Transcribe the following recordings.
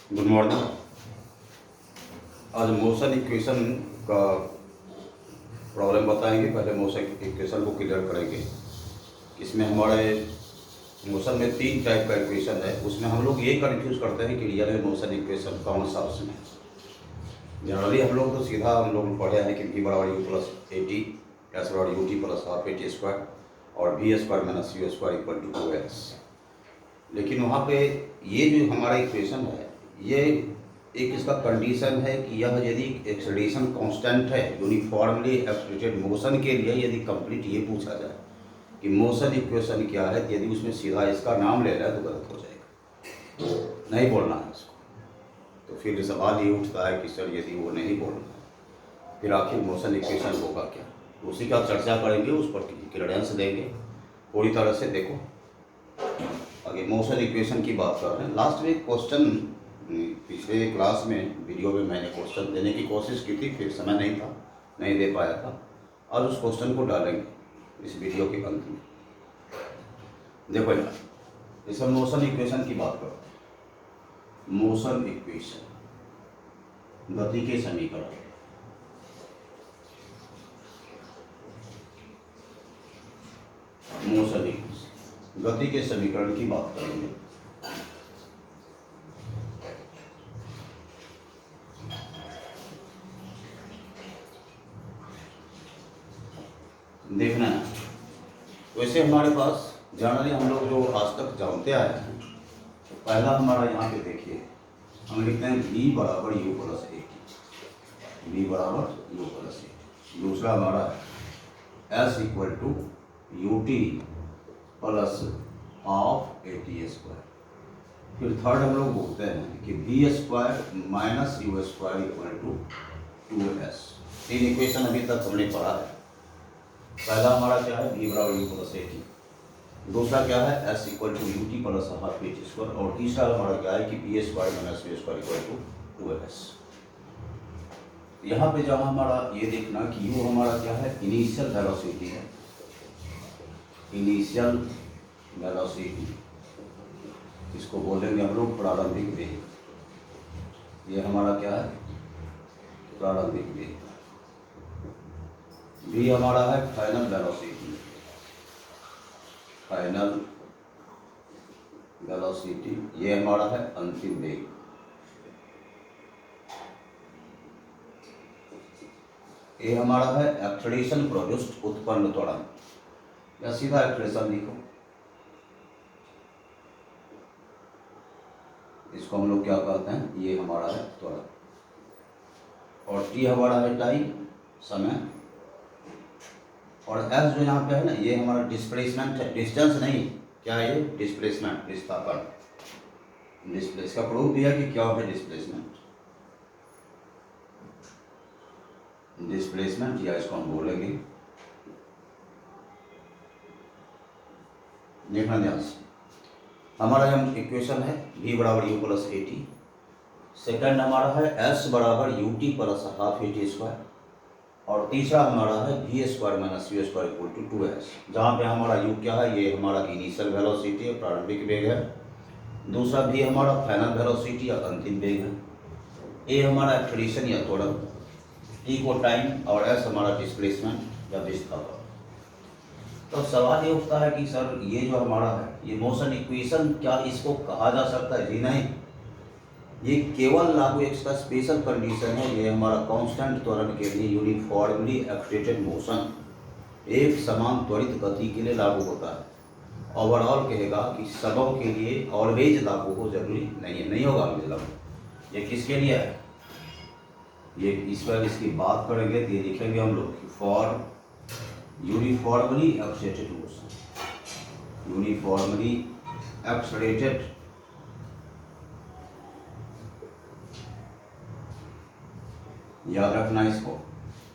Good morning. आज motion equation का problem बताएंगे। पहले मोशन इक्वेशन को क्लियर करेंगे। इसमें हमारे मोशन में 3 टाइप का इक्वेशन है। उसमें हम लोग ये कंफ्यूज करते हैं कि रियल में मोशन इक्वेशन कौन सा उसमें। जनरली हम लोग तो सीधा हम लोग पढ़े हैं कि v बराबर u प्लस ए टी, एस बराबर U T plus half A T square और v square minus you square equal to 2s। लेकिन वहाँ पे ये जो हमारा इक्वेशन है ये एक इसका कंडीशन है कि यह यदि एक्सेलरेशन कांस्टेंट है यूनिफॉर्मली एक्सलेटेड मोशन के लिए यदि कंप्लीट ये पूछा जाए कि मोशन इक्वेशन क्या है, तो यदि उसमें सीधा इसका नाम ले रहा है तो गलत हो जाएगा, नहीं बोलना है इसको। तो फिर सवाल ये उठता है कि सर यदि वो नहीं बोलना है फिर आखिर मोशन इक्वेशन होगा क्या। उसी का चर्चा करेंगे, उस पर क्लियरेंस देंगे पूरी तरह से। देखो आगे मोशन इक्वेशन की बात कर रहे हैं। लास्ट में क्वेश्चन पिछले क्लास में वीडियो में मैंने क्वेश्चन देने की कोशिश की थी, फिर समय नहीं था, नहीं दे पाया था। और उस क्वेश्चन को डालेंगे इस वीडियो के अंत में। देखो यार, इस मोशन इक्वेशन की बात करते हैं। मोशन इक्वेशन गति के समीकरण। मोशन इक्वेशन गति के समीकरण की बात करेंगे। देखना है वैसे हमारे पास जनरली हम लोग जो आज तक जानते आए हैं, तो पहला हमारा यहाँ पे देखिए हम लिखते हैं v बराबर u प्लस ए टी, v बराबर u प्लस ए टी। दूसरा हमारा है s equal to U T plus half A T square. फिर थर्ड हम लोग बोलते हैं कि v square minus you square equal to 2s। 3 equation अभी तक हमने पढ़ा है। पहला हमारा क्या है v बराबर u प्लस ए टी, दूसरा क्या है s equal to U T plus half A T square, और तीसरा हमारा क्या है कि v square minus you square equal to 2s। यहाँ पे जहाँ हमारा ये देखना कि u हमारा क्या है इनिशियल वेलोसिटी है, इनिशियल वेलोसिटी इसको बोलेंगे हम लोग प्रारंभिक वेग। ये हमारा क्या है प्रारंभिक वेग। v हमारा है फाइनल वेलोसिटी, फाइनल वेलोसिटी ये हमारा है अंतिम वेग। ये हमारा है एक्सेलरेशन प्रोड्यूस्ड उत्पन्न त्वरण, या सीधा एक्सेलरेशन लिखो। इसको हम लोग क्या कहते हैं, ये हमारा है त्वरण। और t हमारा है टाइम समय, और s जो यहाँ पे है ना ये हमारा डिस्प्लेसमेंट है, डिस्टेंस नहीं, क्या है ये डिस्प्लेसमेंट, विस्थापन। डिस्प्लेस का प्रूफ दिया कि क्या है डिस्प्लेसमेंट, डिस्प्लेसमेंट या इसको हम बोलेंगे। देखना ध्यान से, हमारा यहाँ इक्वेशन है v बराबर u प्लस ए टी, सेकेंड हमारा है s बराबर U T plus half A T square, और तीसरा हमारा है v square minus you square equal to 2s। जहाँ पे हमारा u क्या है ये हमारा इनिशियल वेलोसिटी है, प्रारंभिक वेग है। दूसरा v हमारा फाइनल वेलोसिटी या अंतिम वेग है। a हमारा एक्सेलरेशन या त्वरण, t को टाइम, और s हमारा डिस्प्लेसमेंट या विस्थापन। तो सवाल ये उठता है कि सर ये जो हमारा है ये मोशन इक्वेशन क्या इसको कहा जा सकता है? जी नहीं, ये केवल लागू एक स्पेशल कंडीशन है। ये हमारा कांस्टेंट त्वरण के लिए यूनिफॉर्मली एक्सेलरेटेड मोशन, एक समान त्वरित गति के लिए लागू होता है। ओवरऑल कहेगा कि सबों के लिए ऑलवेज लागू हो जरूरी नहीं है, नहीं होगा मतलब। ये किसके लिए है, ये इस पर इसकी बात करेंगे तो ये लिखेंगे हम लोग for uniformly accelerated motion, uniformly accelerated याद रखना इसको।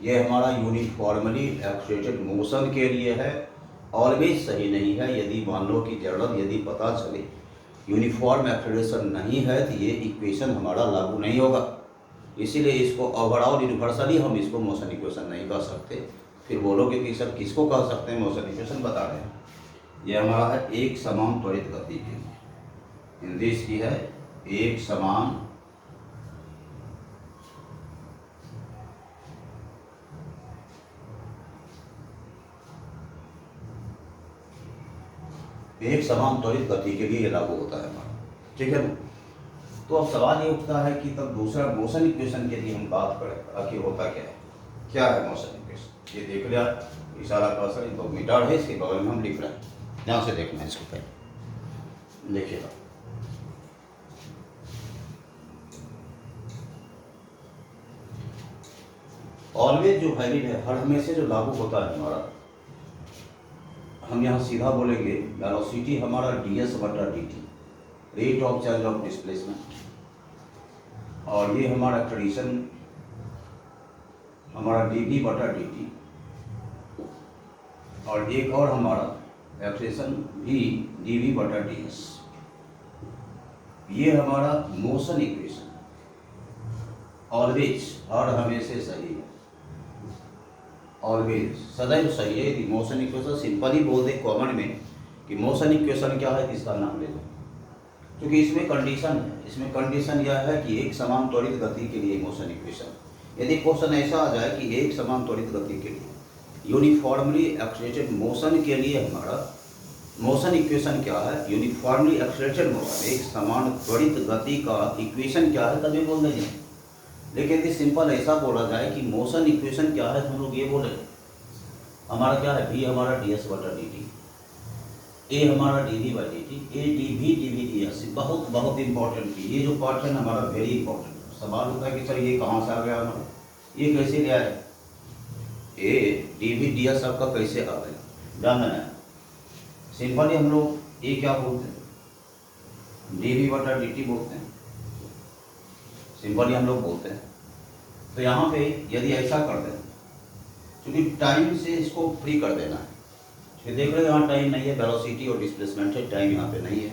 ये हमारा यूनिफॉर्मली एक्सेलरेटेड मोशन के लिए है, ऑलवेज सही नहीं है। यदि मान लो कि जनरल यदि पता चले यूनिफॉर्म एक्सेलरेशन नहीं है तो ये इक्वेशन हमारा लागू नहीं होगा। इसीलिए इसको ओवरऑल यूनिवर्सली हम इसको मोशन इक्वेशन नहीं कह सकते। फिर बोलोगे कि सर किसको कह सकते हैं मोशन इक्वेशन, बता रहे हैं। ये हमारा है एक समान त्वरित गति के लिए, हिंदी इसकी है एक समान एक समान त्वरित गति के लिए ये लागू होता है हमारा, ठीक है ना। तो अब सवाल ये उठता है कि तब दूसरा मोशन इक्वेशन के लिए हम बात करें, आखिर होता क्या है मोशन इक्वेशन। ये देख लिया, इशारा कर्सर इनको मीटर है, इसके बगल में हम लिख रहे हैं, ध्यान से देखना है इसको पहले देखिएगा। ऑलवेज जो वैलिड है, हर हमेशा जो लागू होता है हमारा, हम यहाँ सीधा बोलेंगे वेलोसिटी हमारा ds बटा dt, rate of change of displacement, और ये हमारा ट्रेडिशन हमारा dv बटा dt, और एक और हमारा एक्सप्रेशन भी dv बटा ds। ये हमारा मोशन इक्वेशन ऑलवेज, हर हमेशा सही है, ऑलवेज सदैव सही है। यदि मोशन इक्वेशन सिंपली बोल दे कॉमन में कि मोशन इक्वेशन क्या है, इसका नाम ले लो, क्योंकि इसमें कंडीशन है। इसमें कंडीशन यह है कि एक समान त्वरित गति के लिए मोशन इक्वेशन। यदि क्वेश्चन ऐसा आ जाए कि एक समान त्वरित गति के लिए यूनिफॉर्मली एक्सलेटेड मोशन के लिए हमारा मोशन इक्वेशन क्या है, यूनिफॉर्मली एक्सलेटेड मोशन, एक समान त्वरित गति का इक्वेशन क्या है, तभी बोल देंगे। लेकिन यदि सिंपल ऐसा बोला जाए कि मोशन इक्वेशन क्या है, तो हम लोग ये बोले हमारा क्या है, v हमारा ds बटा dt, a हमारा dv by dt, a dv dv ds। बहुत बहुत इंपॉर्टेंट है ये जो पार्ट है ना हमारा, वेरी इंपॉर्टेंट। सवाल होता है कि सर ये कहाँ से आ गया हमारा, ये कैसे लिया है, a dv ds आपका कैसे आ गया, जानना है। सिंपली हम लोग ये क्या बोलते हैं, dv बटा dt बोलते हैं, सिंपली हम लोग बोलते हैं। तो यहाँ पे यदि ऐसा कर दें, क्योंकि टाइम से इसको फ्री कर देना है, क्योंकि देख रहे हो यहाँ टाइम नहीं है, वेलोसिटी और डिस्प्लेसमेंट है, टाइम यहाँ पे नहीं है,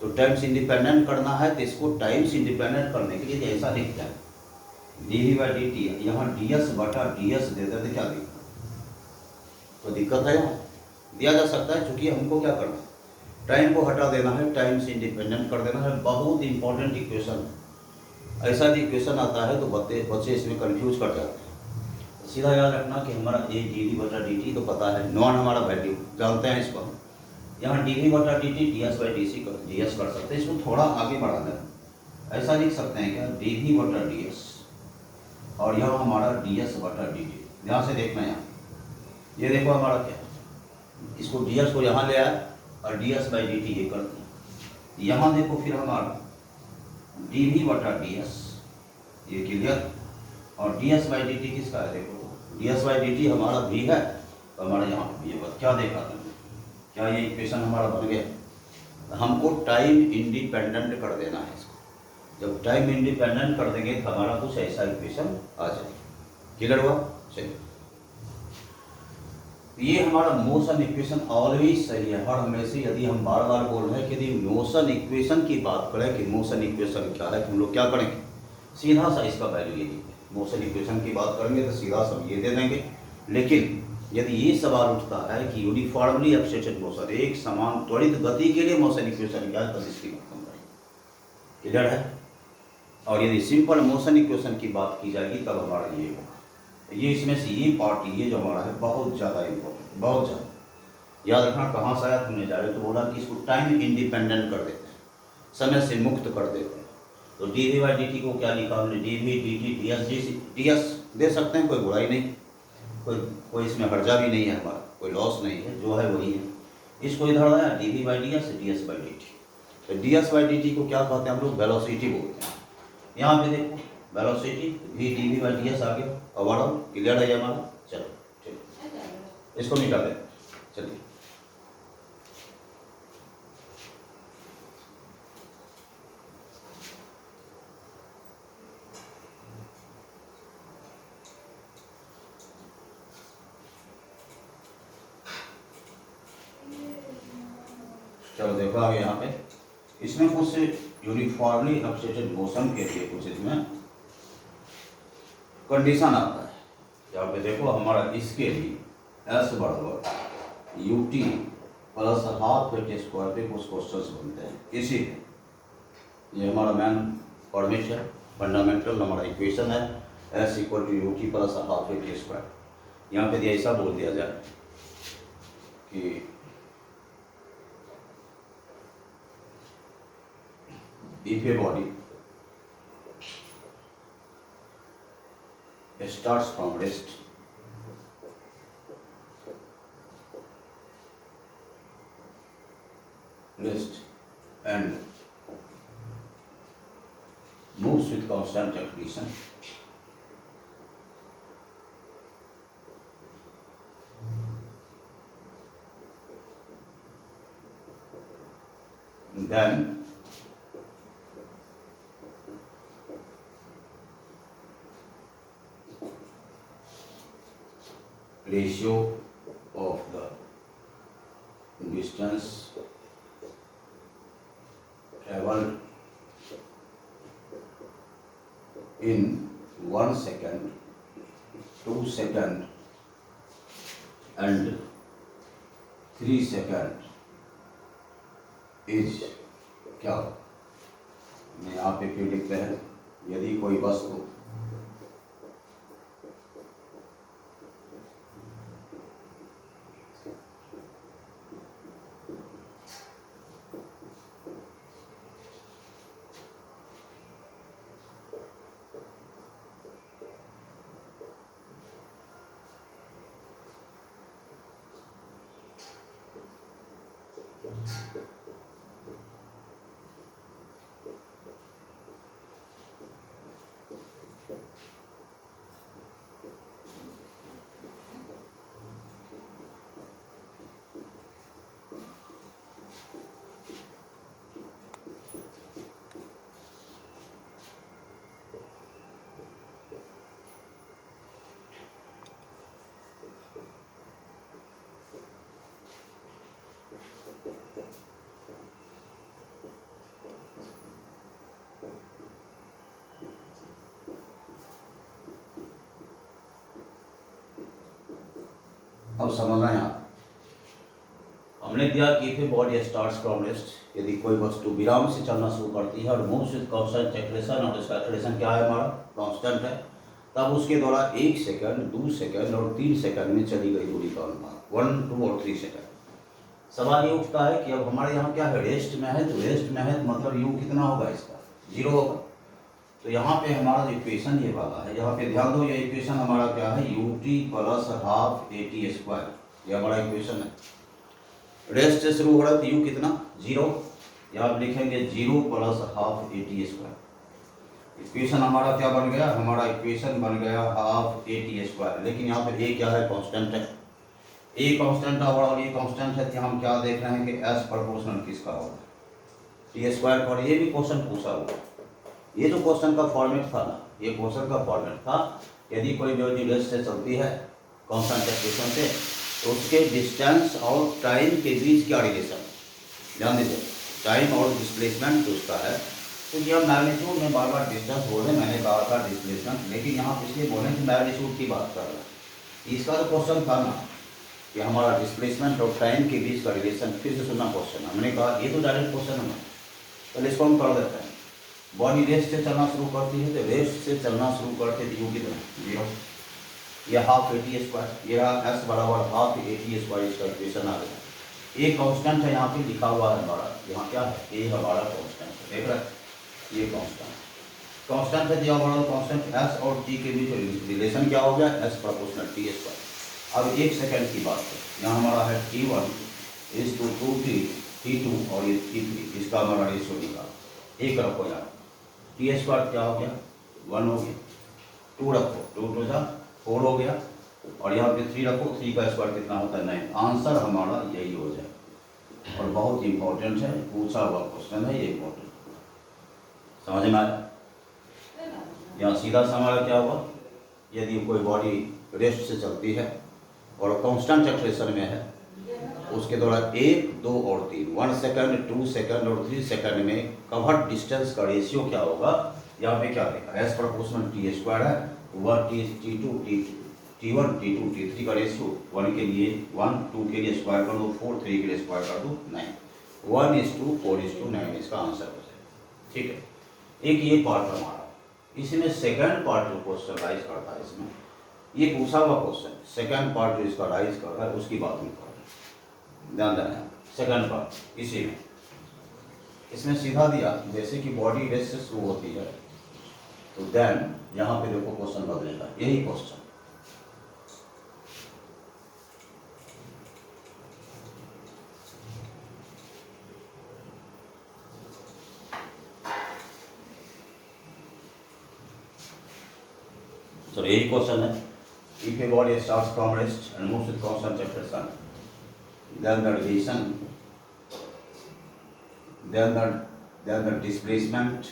तो टाइम से इंडिपेंडेंट करना है। तो इसको टाइम से इंडिपेंडेंट करने के लिए ऐसा लिखते हैं dv बाई dt, यहाँ ds बटा ds देते थे, क्या दिक्कत, तो दिक्कत है यहाँ दिया जा सकता है, क्योंकि हमको क्या करना है, टाइम को हटा देना है, टाइम से इंडिपेंडेंट कर देना है। बहुत इंपॉर्टेंट इक्वेशन है। ऐसा भी इक्वेशन आता है तो बच्चे इसमें कंफ्यूज कर जाते हैं। सीधा याद रखना कि हमारा a dv बटा dt तो पता है, नॉन हमारा वैल्यू जानते हैं इसको। यहाँ dv बटा dt ds बाई ds कर सकते हैं, इसको थोड़ा आगे बढ़ा दें, ऐसा लिख सकते हैं क्या, dv बटा ds, और यहाँ हमारा ds बटा dt। ध्यान से देखना यहाँ, ये देखो हमारा क्या, इसको ds को यहाँ ले आया और ds बाई dt ये करते हैं। यहाँ देखो फिर हमारा dv बटा ds, ये क्लियर, और ds बाई dt किसका है, देखो ds बाई dt हमारा भी है, तो हमारा यहाँ ये बात क्या देखा था, क्या ये इक्वेशन हमारा बन गया। हमको टाइम इंडिपेंडेंट कर देना है इसको, जब टाइम इंडिपेंडेंट कर देंगे तो हमारा कुछ ऐसा इक्वेशन आ जाएगा। क्लियर हुआ, चलिए। ये हमारा मोशन इक्वेशन ऑलवेज सही है, हर हमेशा। यदि हम बार बार बोल रहे हैं कि यदि मोशन इक्वेशन की बात करें कि मोशन इक्वेशन क्या है, तो हम लोग क्या करेंगे, सीधा सा इसका वैल्यू ये देंगे। मोशन इक्वेशन की बात करेंगे तो सीधा सब ये दे देंगे। लेकिन यदि ये सवाल उठता है कि यूनिफॉर्मली एक्सलेटेड मोशन, एक समान त्वरित गति के लिए मोशन इक्वेशन क्या है, तब इसकी बात हम करेंगे। क्लियर है। और यदि सिंपल मोशन इक्वेशन की बात की जाएगी तब हमारा ये होगा। ये इसमें से ये पार्ट, ये जो हमारा है बहुत ज़्यादा इम्पोर्टेंट, बहुत ज़्यादा याद रखना। कहाँ से आया, तुमने जा रहे तो बोला कि इसको टाइम इंडिपेंडेंट कर देते हैं, समय से मुक्त कर देते हैं। तो dv बाई dt को क्या लिखा हमने, dv dt ds दे सकते हैं, कोई बुराई नहीं, कोई इसमें हर्जा भी नहीं है, हमारा कोई लॉस नहीं है, जो है वही है। इसको इधर आया dv by ds by dt, तो ds बाई dt को क्या कहते हैं हम लोग, वेलोसिटी बोलते हैं। यहाँ पे देखो velocity v dv by ds आ गया, और बढ़ाओ, क्लियर है हमारा। चलो चलिए इसको मिटा दें, चलिए। चलो देखो आगे यहाँ पे, इसमें कुछ यूनिफॉर्मली एक्सलेटेड मोशन के लिए कुछ इसमें कंडीशन आता है। यहाँ पे देखो हमारा इसके लिए s बराबर ut plus half h square पे कुछ क्वेश्चंस बनते हैं। इसी ये हमारा मेन फॉर्मेट है, फंडामेंटल हमारा इक्वेशन है, s equal to ut plus half h square. यहाँ पे ऐसा बोल दिया जाए कि if a body starts from rest and moves with constant accretion, then ratio of the distance traveled in 1 second, 2 second and 3 second is क्या हो? मैं यहाँ पे क्यों लिखते हैं? यदि कोई वस्तु अब समझना है आप। हमने दिया कि if a body starts from rest, यदि कोई वस्तु विराम से चलना शुरू करती है और मूव्स विद कांस्टेंट एक्सेलरेशन, और इसका एक्सेलरेशन क्या है? हमारा कांस्टेंट है, तब उसके द्वारा 1 सेकंड, 2 सेकंड और 3 सेकंड में चली गई दूरी का अनुपात 1, 2 और 3 सेकंड। सवाल ये उठता है कि अब हमारे यहाँ क्या है? रेस्ट में है, तो रेस्ट में है मतलब यू कितना होगा? इसका 0 होगा। तो यहाँ पे हमारा जो इक्वेशन ये वाला है, यहाँ पे ध्यान दो, ये इक्वेशन हमारा क्या है? ut plus half at square, ये हमारा इक्वेशन है। रेस्ट से शुरू हो रहा है तो u कितना? 0, यहाँ आप लिखेंगे 0 plus half at square. Equation हमारा क्या बन गया? हमारा इक्वेशन बन गया हाफ at स्क्वायर। लेकिन यहाँ पे a क्या है? कॉन्स्टेंट है। a कॉन्स्टेंट है और ये कॉन्स्टेंट है, तो हम क्या देख रहे हैं कि s प्रोपोर्शनल किसका होगा? t स्क्वायर पर। ये भी क्वेश्चन पूछा हुआ, ये जो क्वेश्चन का फॉर्मेट था ना, ये क्वेश्चन का फॉर्मेट था, यदि कोई बॉडी रेस्ट से चलती है कांस्टेंट एक्सेलरेशन से, तो उसके डिस्टेंस और टाइम के बीच क्या रिलेशन? ध्यान दीजिए, टाइम और डिस्प्लेसमेंट जो उसका है, तो यह मैग्नीट्यूड में बार बार डिस्टेंस बोले, मैंने बार बार डिस्प्लेसमेंट, लेकिन यहाँ पिछले बोले कि मैग्नीट्यूड की बात कर रहा है। इसका जो क्वेश्चन था ना कि हमारा डिस्प्लेसमेंट और टाइम के बीच का रिलेशन, फिर से सुनना क्वेश्चन। हमने कहा ये तो डायरेक्ट क्वेश्चन है, पहले इसको हम कर देते हैं। बॉडी रेस्ट से चलना शुरू करती है, तो रेस्ट से चलना शुरू करते तो यू कितना? 0। यह हाफ at स्क्वायर, यह s बराबर हाफ at स्क्वायर, इसका इक्वेशन आ गया। ए कांस्टेंट है, यहाँ पे लिखा हुआ है हमारा, यहाँ क्या है? ए हमारा कांस्टेंट है, देख रहे हैं? ये कांस्टेंट है, दिया हमारा कांस्टेंट s और t के बीच रिलेशन क्या हो गया? s proportional t square. अब 1 सेकंड की बात है, यहाँ हमारा है t1 is to 2t, t2 और ये t3, इसका हमारा रेशियो निकाला। एक रखो यार, टी स्क्वायर क्या हो गया? 1 हो गया। 2 रखो, 2 2 जा 4 हो गया, और यहाँ पे 3 रखो, 3 का स्क्वायर कितना होता है? 9। आंसर हमारा यही हो जाए। और बहुत इंपॉर्टेंट है, पूछा हुआ क्वेश्चन है ये, इंपॉर्टेंट, समझ में आया? यहाँ सीधा सा हमारा क्या हुआ? यदि कोई बॉडी रेस्ट से चलती है और कांस्टेंट एक्सेलरेशन में है, उसके द्वारा 1, 2 और 3, 1 सेकंड, 2 सेकंड और 3 सेकंड में कवर्ड डिस्टेंस का रेशियो क्या होगा? यहाँ पे क्या देखा? एस प्रोपोर्शनल टी स्क्वायर है, 1 t2 t1 t2 t3 का रेशियो 1 के लिए 1, 2 के लिए स्क्वायर कर दो 4, 3 के लिए स्क्वायर कर दो 9, 1:4:9 इसका आंसर हो जाए। ठीक है, एक ये पार्ट हमारा। इसमें सेकंड पार्ट जो क्वेश्चन राइज करता है, इसमें ये पूछा हुआ क्वेश्चन, सेकंड पार्ट जो इसका राइज कर रहा है उसकी बात नहीं कर रहे, ध्यान देना। सेकंड पार्ट इसी में इसमें सीधा दिया जैसे कि बॉडी रेस्ट से शुरू होती है, तो देन यहाँ पे देखो क्वेश्चन बदलेगा, यही क्वेश्चन। तो यही क्वेश्चन है, if a body starts from rest and moves with constant expression, then the relation, then the displacement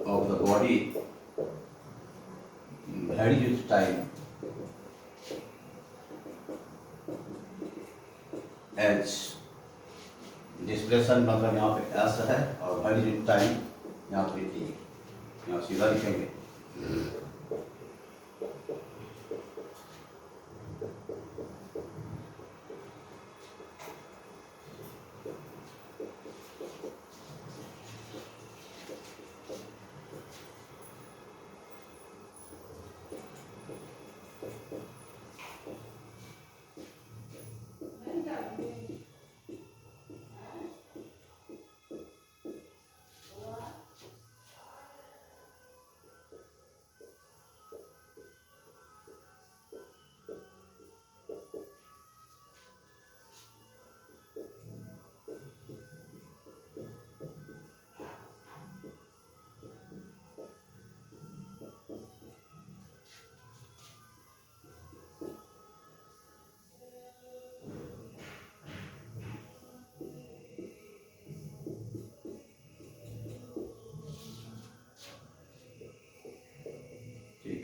of the body varies with time as displacement मतलब यहाँ पे s है और varies with time यहाँ पे t, यहाँ सीधा लिखेंगे।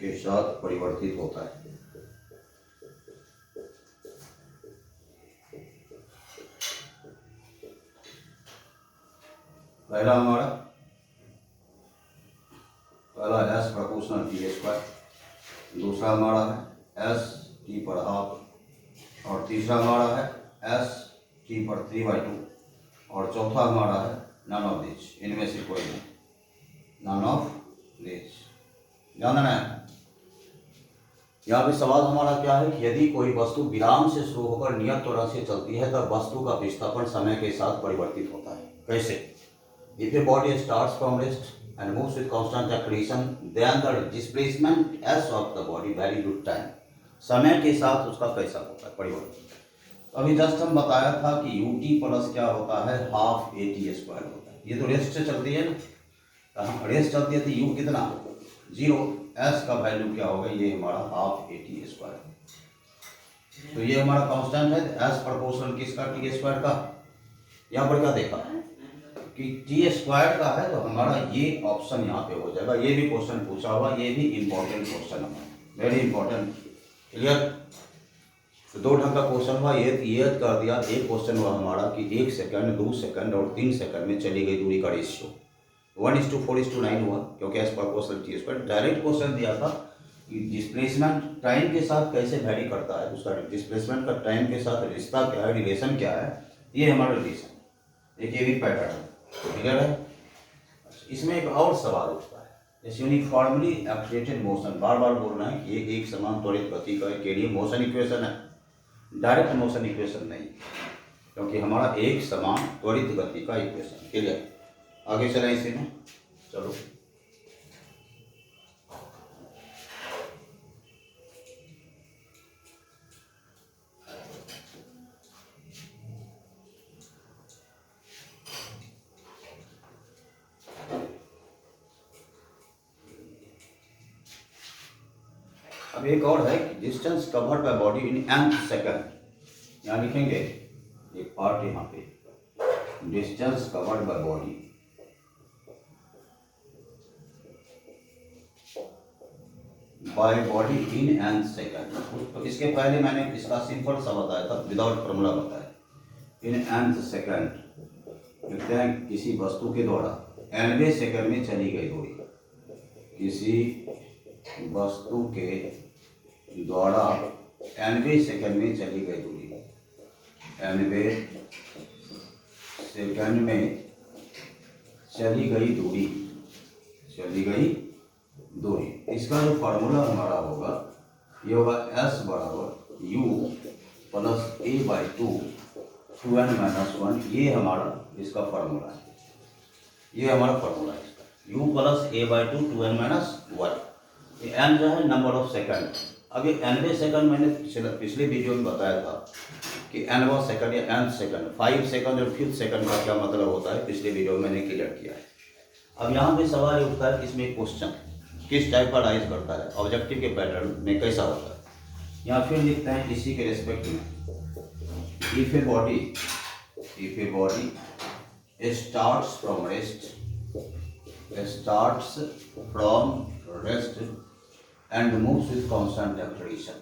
के साथ परिवर्तित होता है। पहला हमारा एस प्रोपोर्शनल टी स्क्वायर, दूसरा हमारा है एस टी पर हाफ, और तीसरा हमारा है एस टी पर 3/2, और चौथा हमारा है नन ऑफ दिस, इनमें से कोई नहीं, नन ऑफ दिस। ध्यान देना है। यहाँ पे सवाल हमारा क्या है कि यदि कोई वस्तु विराम से शुरू होकर नियत त्वरण से चलती है तब वस्तु का विस्थापन समय के साथ परिवर्तित होता है। कैसे? If a body starts from rest and moves with constant acceleration then the displacement S of the body vary with time, समय के साथ उसका कैसा होता है परिवर्तन। अभी जस्ट हम बताया था कि यू टी प्लस क्या होता है, हाफ ए टी स्क्वायर होता है। ये तो रेस्ट से चलती है ना, रेस्ट चलती है तो यू कितना 0, एस का वैल्यू क्या होगा, ये हमारा हाफ ए टी स्क्वायर। तो ये हमारा कांस्टेंट है, एस प्रोपोर्शनल किसका, टी स्क्वायर का। यहाँ पर क्या देखा कि टी स्क्वायर का है, तो हमारा ये ऑप्शन यहाँ पे हो जाएगा। ये भी क्वेश्चन पूछा हुआ, ये भी इंपॉर्टेंट क्वेश्चन है, वेरी इंपॉर्टेंट। क्लियर? तो दो ढंग का क्वेश्चन हुआ, ये कर दिया। एक क्वेश्चन हुआ हमारा कि 1 सेकंड, 2 सेकंड और 3 सेकंड में चली गई दूरी का रेशियो 1:4:9 हुआ, क्योंकि S proportional T square. Direct question दिया था कि डिस्प्लेसमेंट टाइम के साथ कैसे वैरी करता है, उसका डिस्प्लेसमेंट का टाइम के साथ रिश्ता क्या है, रिलेशन क्या है, ये हमारा रिलेशन। एक ये भी पैटर्न है, क्लियर है। इसमें एक और सवाल उठता है, जैसे यूनिफॉर्मली एक्सिलेटेड मोशन, बार बार बोलना है कि एक समान त्वरित गति का के लिए मोशन इक्वेशन है, डायरेक्ट मोशन इक्वेशन नहीं, क्योंकि हमारा एक समान त्वरित गति का इक्वेशन। क्लियर? आगे चलें इसी में, चलो। अब एक और है कि distance covered by body in nth second. यहाँ लिखेंगे एक पार्ट, यहाँ पे distance covered by body in nth second. तो इसके पहले मैंने इसका सिंपल सा बताया था, विदाउट फॉर्मूला बताया। इन nth सेकंड लिखते हैं किसी वस्तु के द्वारा nवें सेकंड में चली गई दूरी, किसी वस्तु के द्वारा nवें सेकंड में चली गई दूरी, nवें सेकंड में चली गई दूरी। इसका जो फार्मूला हमारा होगा ये होगा s बराबर u plus a by 2n minus 1। ये हमारा इसका फार्मूला है, ये हमारा फार्मूला है इसका, u plus a by 2n minus 1। ये n जो है नंबर ऑफ सेकंड। अब ये nवें सेकंड मैंने पिछले वीडियो में बताया था कि nवां सेकंड या nth सेकंड, 5 सेकंड और 5th सेकंड का क्या मतलब होता है, पिछले वीडियो में मैंने क्लियर किया है। अब यहाँ पे सवाल उठता है कि इसमें क्वेश्चन किस टाइप का राइज करता है, ऑब्जेक्टिव के पैटर्न में कैसा होता है। यहाँ फिर लिखते हैं इसी के रेस्पेक्ट में, if a body starts from rest and moves with constant acceleration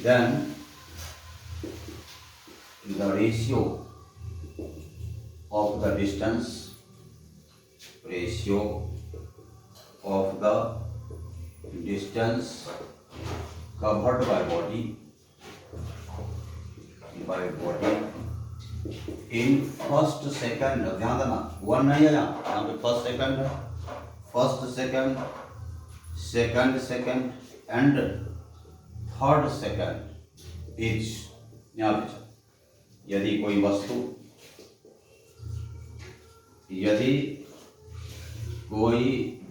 then the ratio of the distance covered by body in first second, ध्यान देना 1 नहीं है यहाँ पे फर्स्ट सेकंड है, first second, second second and third second etch. यहाँ पे यदि कोई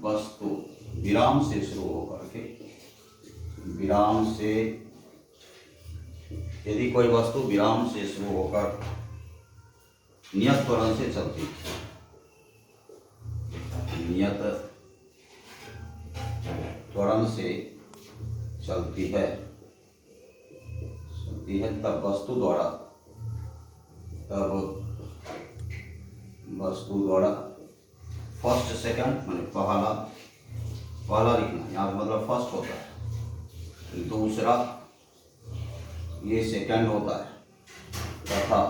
वस्तु विराम से शुरू होकर के यदि कोई वस्तु विराम से शुरू होकर नियत त्वरण से चलती है तब वस्तु द्वारा फर्स्ट सेकंड माने पहला लिखना, यहाँ मतलब फर्स्ट होता है, दूसरा ये सेकंड होता है तथा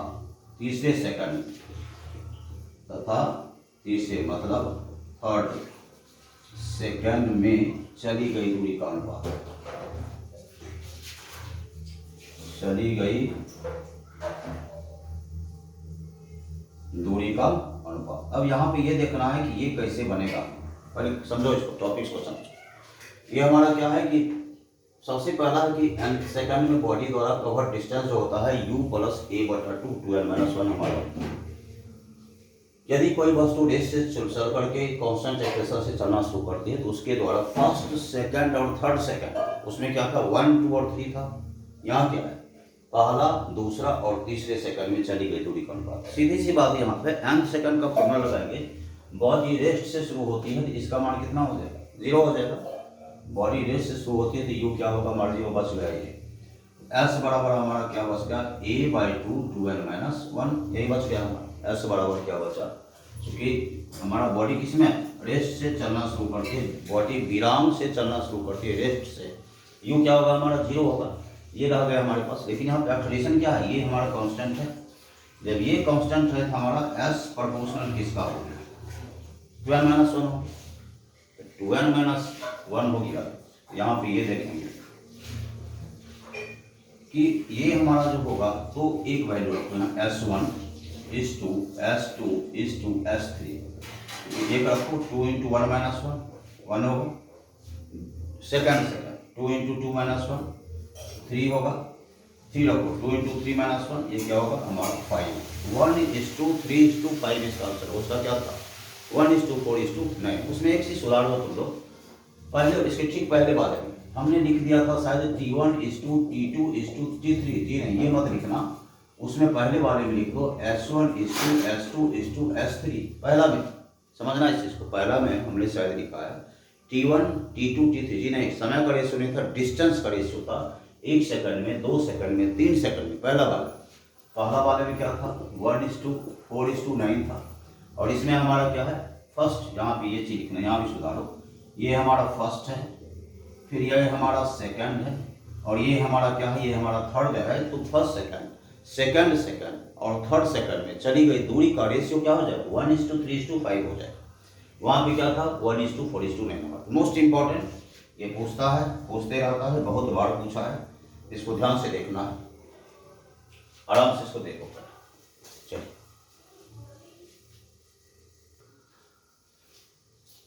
तीसरे मतलब थर्ड सेकंड में चली गई दूरी का अनुपात, अब यहाँ पे ये देखना है कि ये कैसे बनेगा। पहले समझो इसको, टॉपिक्स को समझो। ये हमारा क्या है कि सबसे पहला है कि सेकंड में बॉडी द्वारा कवर डिस्टेंस जो होता है u प्लस a बटा 2n माइनस 1 हमारा। यदि कोई वस्तु रेस से चल करके कांस्टेंट एक्सेलरेशन से चलना शुरू करती है तो उसके द्वारा फर्स्ट सेकंड और थर्ड सेकंड, उसमें क्या था 1 2 और 3 था, यहाँ क्या है पहला दूसरा और तीसरे सेकंड में चली गई दूरी का अनुपात। सीधी सी बात, यहाँ पे nth सेकंड का फॉर्मूला लगाएंगे, बॉडी रेस्ट से शुरू होती है तो इसका मान कितना हो जाएगा, 0 हो जाएगा। बॉडी रेस से शुरू होती है तो यू क्या होगा, मर्जी वो बच गया। ये एस बराबर हमारा क्या बच गया, a बाई 2n माइनस 1, यही बच गया हमारा। एस बराबर क्या बचा, क्योंकि हमारा बॉडी किसमें रेस्ट से चलना शुरू करती है, बॉडी विराम से चलना शुरू करती है रेस्ट से, यू क्या होगा हमारा 0 होगा, ये रह गया हमारे पास। लेकिन यहाँ पे एक्सेलरेशन क्या है, ये हमारा कांस्टेंट है। जब ये कांस्टेंट है तो हमारा एस प्रोपोर्शनल किसका हो गया, 2n माइनस 1 हो, 2n माइनस 1 हो गया। यहाँ पे ये देखेंगे कि ये हमारा जो होगा तो एक वैल्यू रखना S1 is to S2 is to S3, एक रखो 2 into 1 minus 1 होगा, सेकंड 2 into 2 minus 1 3 होगा, 3 रखो 2 into 3 minus 1, ये क्या होगा हमारा 5। 1 is to 3 is to 5 इसका आंसर। उसका क्या था 1 is to 4 is to 9। उसमें एक चीज सुधार दो तुम लोग, पहले इसके ठीक पहले बारे में हमने लिख दिया था शायद T1 is to T2 is to T3, नहीं ये मत लिखना, उसमें पहले बारे में लिख दो S1 is to S2 is to S3। पहला में समझना इस चीज को, पहला में हमने शायद लिखा है T1 T2 T3, जी नहीं, समय का रेशियो नहीं था, डिस्टेंस का रेशियो था, 1 सेकंड में 2 सेकंड में 3 सेकंड में। पहला वाले में क्या था 1 is to 4 is to 9 था। और इसमें हमारा क्या है फर्स्ट, यहाँ पे ये चीज लिखना, यहाँ भी सुधारो, ये हमारा फर्स्ट है, फिर ये हमारा सेकंड है, और ये हमारा क्या है, ये हमारा थर्ड है। तो फर्स्ट सेकंड और थर्ड सेकंड में चली गई दूरी का रेशियो क्या हो जाएगा 1 is to 3 is to 5 हो जाएगा। वहाँ पे क्या था 1 is to 4 is to 9 होगा। मोस्ट इंपॉर्टेंट ये पूछते रहता है, बहुत बार पूछा है, इसको ध्यान से देखना है। आराम से इसको देखो पहले। चलिए,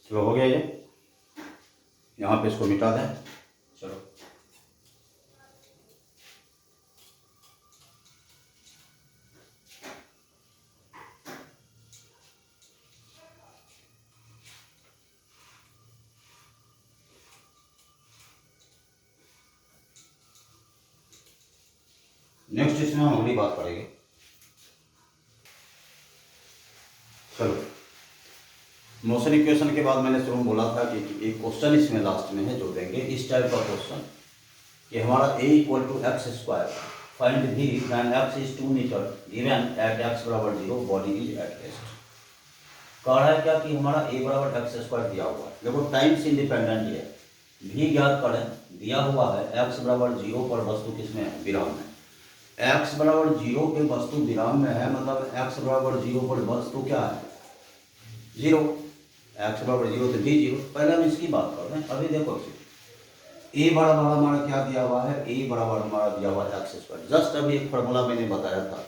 चलो हो गया ये, यहाँ पे इसको मिटा दें। चलो, नेक्स्ट इसमें हम अगली बात करेंगे। चलो, मोशन इक्वेशन के बाद मैंने शुरू में बोला था कि एक क्वेश्चन इसमें लास्ट में है जो देंगे इस टाइप का क्वेश्चन कि हमारा a equal to X square, find v when x is 2 metre given at x बराबर 0 बॉडी इज एट रेस्ट। कह रहा है क्या कि हमारा a बराबर एक्स स्क्वायर दिया हुआ है, देखो टाइम से इंडिपेंडेंट है, v ज्ञात करें, दिया हुआ है x बराबर 0 पर वस्तु किसमें है, विराम में। x बराबर 0 पे वस्तु विराम में है, मतलब x बराबर 0 पर वस्तु क्या है, 0। x बराबर 0 तो भी 0। पहले हम इसकी बात कर रहे हैं। अभी देखो a बराबर हमारा क्या दिया हुआ है, a बराबर हमारा दिया हुआ है एक्स स्क्वायर। जस्ट अभी एक फॉर्मूला मैंने बताया था,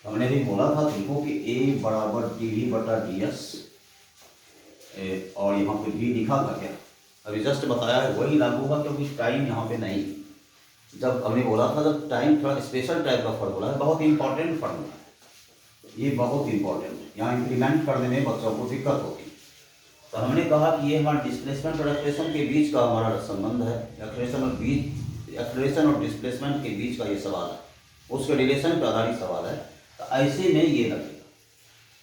हमने भी बोला था तुमको कि a बराबर डी बटा डी एस, और यहाँ पे v लिखा था क्या, अभी जस्ट बताया है, वही लागू होगा क्योंकि टाइम यहाँ पे नहीं। जब हमने बोला था जब टाइम थोड़ा स्पेशल टाइप का फॉर्मूला है, बहुत इंपॉर्टेंट फॉर्मूला है, ये बहुत इंपॉर्टेंट है, यहाँ इम्प्लीमेंट करने में बच्चों को दिक्कत होगी। तो हमने कहा कि ये हमारा डिस्प्लेसमेंट और एक्सलेशन के बीच का हमारा संबंध है, एक्सलेशन और डिस्प्लेसमेंट के बीच का ये सवाल है, उसके रिलेशन पर आधारित सवाल है। तो ऐसे में ये लगेगा,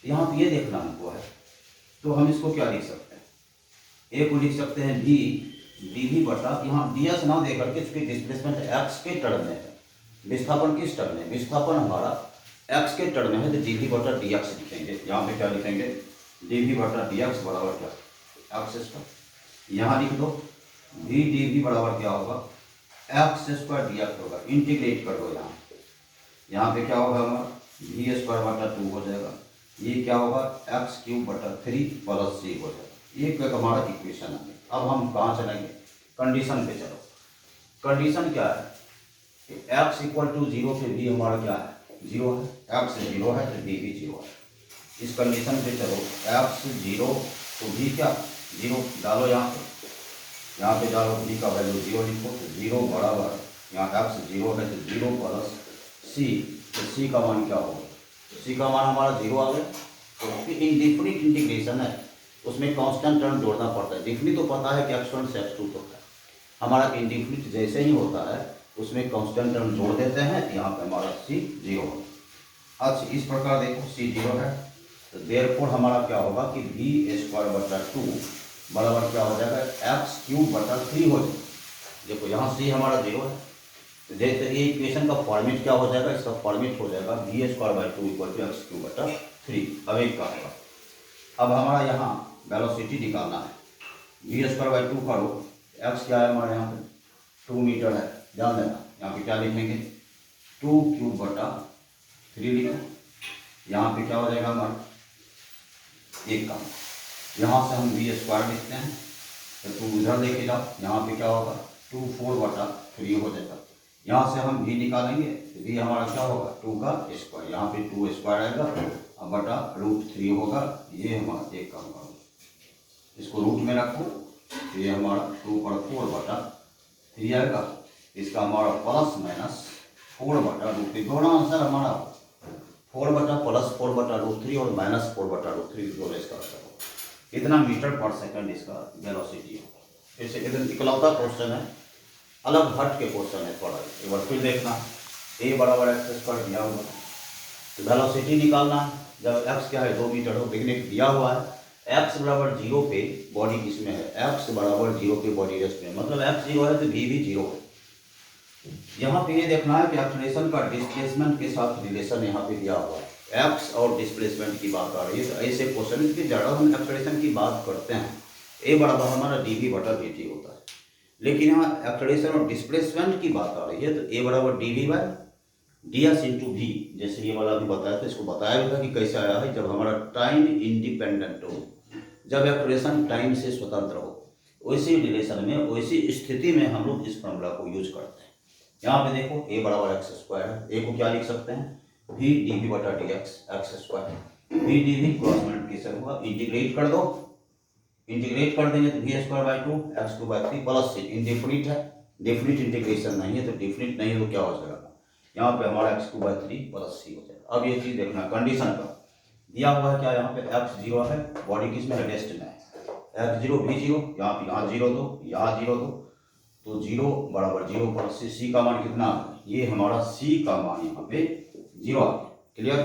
यहाँ पे ये देखना हमको है, तो हम इसको क्या लिख सकते हैं, ए को लिख सकते हैं डी डी बटा, यहाँ डी एस ना दे करके चूंकि डिस्प्लेसमेंट एक्स के टर्म में है, विस्थापन किस टर्म में, विस्थापन हमारा एक्स के टर्म में है, तो डी बटा डी एक्स लिखेंगे। यहाँ पे क्या लिखेंगे, डी बटा डी एक्स बराबर क्या, एक्स स्क्वायर। यहाँ लिख दो डी डी बराबर क्या होगा, एक्स स्क्वायर डी एक्स होगा। इंटीग्रेट कर दो, यहाँ पे क्या होगा हमारा वी स्क्वायर बटा 2 हो जाएगा, ये क्या होगा एक्स क्यूब बटा 3 प्लस सी हो जाएगा। ये हमारा इक्वेशन है। अब हम कहाँ चलेंगे, कंडीशन पे चलो। कंडीशन क्या है कि एक्स इक्वल टू 0 पे भी हमारा क्या है, 0 है, एक्स 0 है तो डी भी 0 है। इस कंडीशन पे चलो, एक्स 0 तो भी क्या 0 डालो, यहाँ पे डालो भी का वैल्यू 0 लिखो, तो 0 बराबर यहाँ एक्स 0 है तो 0 प्लस सी, तो सी का मान क्या होगा, सी का मान हमारा 0 आ गया। तो इंडिफिनिट इंटीग्रेशन है, उसमें कांस्टेंट टर्म जोड़ना पड़ता है। डिफिनिट तो पता है कि x1 से x2 होता है, हमारा इंडिफिनिट जैसे ही होता है उसमें कांस्टेंट टर्म जोड़ देते हैं, यहाँ पे हमारा c 0 है। अच्छा, इस प्रकार देखो c 0 है, तो देयरफॉर हमारा क्या होगा कि v स्क्वायर बटा 2 बराबर क्या हो जाएगा, एक्स क्यूब बटा 3 हो जाएगा। देखो यहाँ c हमारा 0 है, तो जैसे ये इक्वेशन का फॉर्मेट क्या हो जाएगा, इसका फॉर्मेट हो जाएगा v square by 2 equal to X cube बटा 3। अब एक का होगा, अब हमारा यहाँ वेलोसिटी निकालना है, वी स्क्वायर बाई 2 करो, एक्स क्या है हमारे यहाँ पे 2 मीटर है, ध्यान देना। यहाँ पे क्या लिखेंगे 2 क्यूब बटा 3 लिखो, यहाँ पे क्या हो जाएगा हमारा एक का, यहाँ से हम वी स्क्वायर लिखते हैं, तो 2 इधर लेके जाओ, यहाँ पे क्या होगा 2 4 बटा 3 हो जाएगा। यहाँ से हम v निकालेंगे, v हमारा क्या होगा 2 का स्क्वायर, यहाँ पे 2 स्क्वायर आएगा अब बटा √3 होगा, ये हमारा एक का होगा। इसको रूट में रखो, ये हमारा 2 पर 4 बटा 3 आएगा, इसका हमारा प्लस माइनस 4 बटा √3, दोनों आंसर हमारा 4 बटा प्लस 4 बटा √3 और माइनस 4 बटा √3 दोनों इसका आंसर होगा। कितना मीटर पर सेकंड इसका वेलोसिटी होगा। ऐसे इकलौता क्वेश्चन है, अलग हट के क्वेश्चन है थोड़ा, एक बार फिर देखना। a बराबर एक्स स्क्वायर दिया हुआ है, तो वेलोसिटी निकालना है, जब x क्या है 2 मीटर हो, देखने दिया हुआ है x बराबर 0 पे बॉडी किसमें है, x बराबर 0 पे बॉडी रेस्ट में, मतलब x 0 है तो v भी 0 है। यहाँ पे ये देखना है कि एक्सलेशन का डिस्प्लेसमेंट के साथ रिलेशन यहाँ पे दिया हुआ है, x और डिस्प्लेसमेंट की बात आ रही है। तो ऐसे क्वेश्चन की ज़्यादा हम एक्सलेशन की बात करते हैं, a बराबर हमारा dv बटा dt होता है, लेकिन यहाँ एक्सलेशन और डिस्प्लेसमेंट की बात आ रही है, तो a बराबर dv by ds into v, जैसे ये वाला भी बताया था, इसको बताया भी था कि कैसे आया है, जब हमारा टाइम इंडिपेंडेंट हो, जब एक्सलेशन टाइम से स्वतंत्र हो, वैसी रिलेशन में, वैसी स्थिति में हम लोग इस फॉर्मूला को यूज करते हैं। यहाँ पे देखो a बराबर एक्स स्क्वायर है, a को क्या लिख सकते हैं v dv बटा dx X square, v dv cross multiplication हुआ, इंटीग्रेट कर दो, इंटीग्रेट कर देंगे तो V square by two X two by three plus से इंडेफिनिट है, डेफिनिट इंटीग्रेशन नहीं है तो डेफिनिट नहीं है तो क्या हो जाएगा यहाँ पे हमारा x two by three plus c हो जाएगा। अब ये चीज़ देखना कंडीशन का दिया हुआ है क्या, यहाँ पे एक्स जीरो है, बॉडी किस में है रेस्ट में है, एक्स जीरो भी जीरो, यहाँ जीरो दो यहाँ जीरो दो, तो जीरो बराबर जीरो प्लस सी, सी का मान कितना आ गया, ये हमारा सी का मान यहाँ पे जीरो आ गया। क्लियर।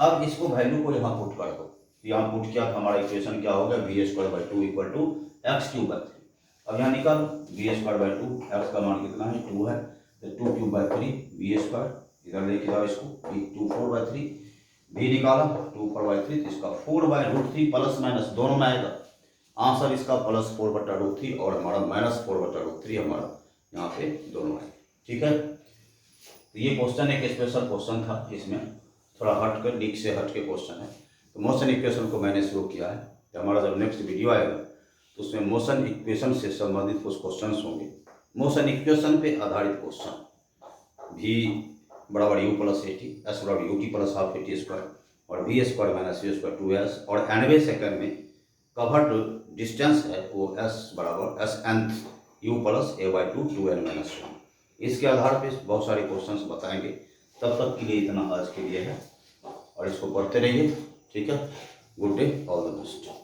अब इसको वैल्यू को यहाँ पुट कर दो, यहाँ पुट किया तो हमारा इक्वेशन क्या होगा V square by two equal to X cube by three. अब यहाँ निकालो वी स्क्वायर बाई टू, एक्स का मान कितना है टू है, तो two cube by three V square, इधर लेके जाओ इसको टू फोर बाई थ्री, भी निकाला टू फोर बाई थ्री, तो इसका four by root three plus minus दोनों में आएगा, आंसर इसका प्लस फोर बटा रूट थ्री और हमारा माइनस फोर बटा रूट थ्री हमारा यहाँ पे दोनों आएगा। ठीक है, तो ये क्वेश्चन एक स्पेशल क्वेश्चन था, इसमें थोड़ा हट कर लीक से हट के क्वेश्चन है। तो मोशन इक्वेशन को मैंने शुरू किया है, तो हमारा जब नेक्स्ट वीडियो आएगा तो उसमें मोशन इक्वेशन से संबंधित कुछ क्वेश्चंस होंगे, मोशन इक्वेशन पे आधारित क्वेश्चन, भी बराबर यू प्लस ए टी, एस बराबर U T plus half A T square और b square minus you square two s, और एनवे सेकंड में कवर्ड डिस्टेंस है वो एस बराबर s n u plus a by two n minus one. इसके आधार पे बहुत सारे क्वेश्चंस बताएंगे। तब तक के लिए इतना आज के लिए है और इसको पढ़ते रहिए। ठीक है, good day, all the best.